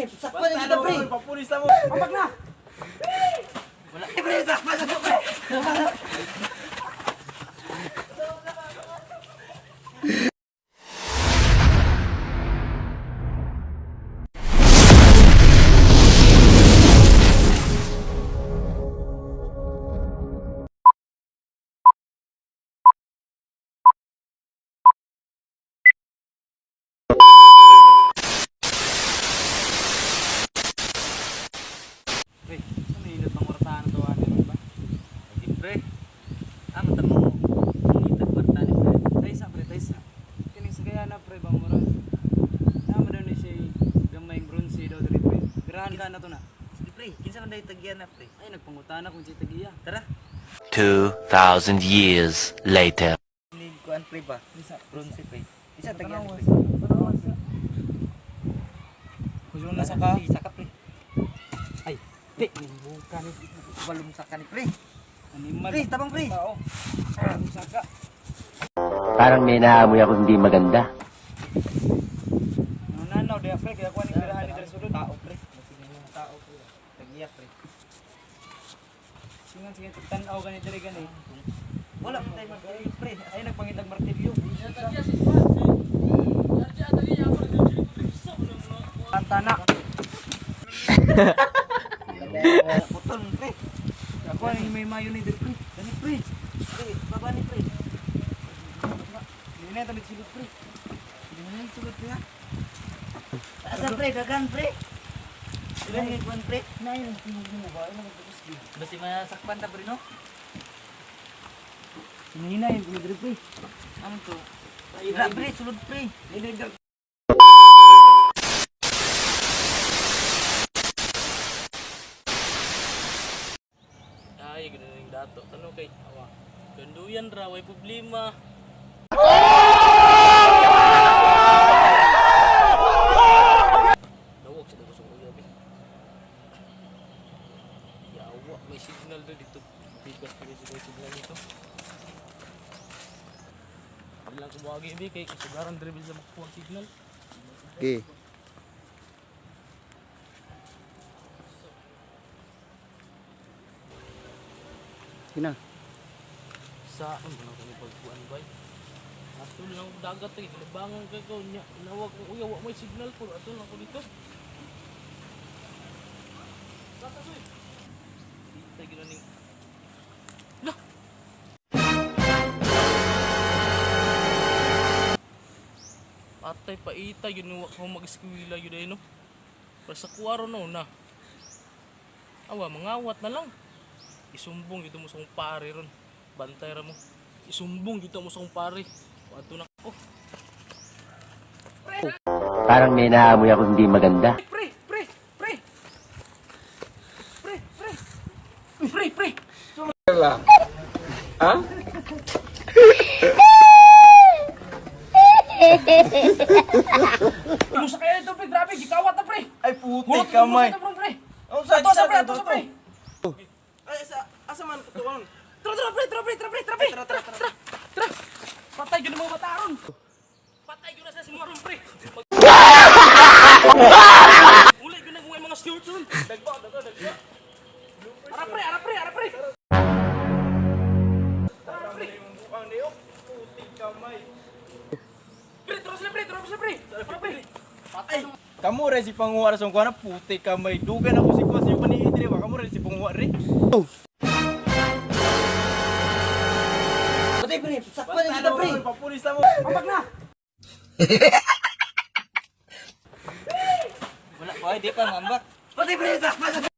pre. Sakpan na kita, pre. Papulis na mo. Ambak na. Wala. Pre, sakpan na pre. Pre, saan may init ng kwartahan to? Ano ba? Lagi, pre. Matan mo. Init ng kwartahan, pre. Taysa, pre, taysa. Kining sa kaya na, pre, bamurang. Naman daw ni siya gamayng bronze daw dali, pre. Birahan ka na to na. Sige, pre. Kinsa man dahil tagyan na, pre. Ay, nagpangutana kung siya tagiya. Tara. 2,000 years later. Need kuan, pre ba? Bronze, pre. Isa tagyan, pre. Kusun na sa ka. Saka, pre. Ay, pre. Bukan. Balong saka ni, pre. Animal. Pre, tabang, pre. Tao. Ang saka. Parang may naamoy ako hindi maganda. Nanaw, di pre. Kaya kuha ni birahan ni Dres Udod. Tao, pre. Sige mo tao, pre. Tagiya, pre. Singan, sige. Tanaw ka ni Dre gani. Wala mo tayo mag-ay, pre. Ay, nagpangitag martilyo. Antana. Putol, pre. Ako ang may mayo ni Dre, pre. Gani, pre. Pre, baba ni, pre. Hindi na ito nagsilot, pre. Hindi mo na yung sulat, pre, ha? Asa, pre, dagan, pre. Dagan yung kuan, pre. Na yun, tinugin mo ba? Ano magpapos di? Basi masakpan na, pre, no? Sinihina yun, pre, Dre, pre. Ano to? Ira, pre, sulod, pre. Nilider. Ay, ganun yung dato. Tanong kay awa. Ganduyan ra, way problema. Dawag siya gusto ko gabi. Yawa, may signal doon dito. Bigas pa rin signal nito. Bilang kumawagi ibi kay kasagaran dribble sa makuha ang signal. Okay. Sina? Saan ba na kung pagkuhan ba? Atul lang dagat ay labangan ka ko nya. Nawag ko uyawa may signal ko atul lang ko dito. Tatasoy. Tay ginaning. Lah. Patay pa ita yun wa ko mag-eskwela yun ay no. Para sa kuwaro no na. Awa mangawat na lang. Isumbong dito mo sa kong pare ron. Bantay ra mo. Isumbong dito mo sa kong pare. Wato na ko. Parang may naamoy ako hindi maganda. Pre! Pre! Pre! Pre! Pre! Pre! Pre! Musa kaya ito pre, grabe, gikawat na pre. Ay, puti Mulot kamay. na pre. Oh, Ato sa pre, ato sa pre. Ay, asa man kutuon? Tara, tara pre, tara pre, tara pre, tara pre. Tara, tara, tara. Tara. Patay yun ang mga bataron. Patay yun na sa simuron pre. Mulay yun ang mga stewards ron. Dagba, dagba, dagba. Ara pre, ara pre, ara pre. Tara pre. Bukang niyo, puti kamay. Pre, tara sila pre, tara sila pre. Tara pre. Patay. Kamu rin si panguha sa kuha na puti kamay. Dugan ako si kuha sa iyo pa ni Idre ba? Kamu rin si panguha rin. Patay pre, sakpan na kita pre. Papulis na mo. Ambak na. Wala, ay di pa mambak. Patay pre, sakpan na.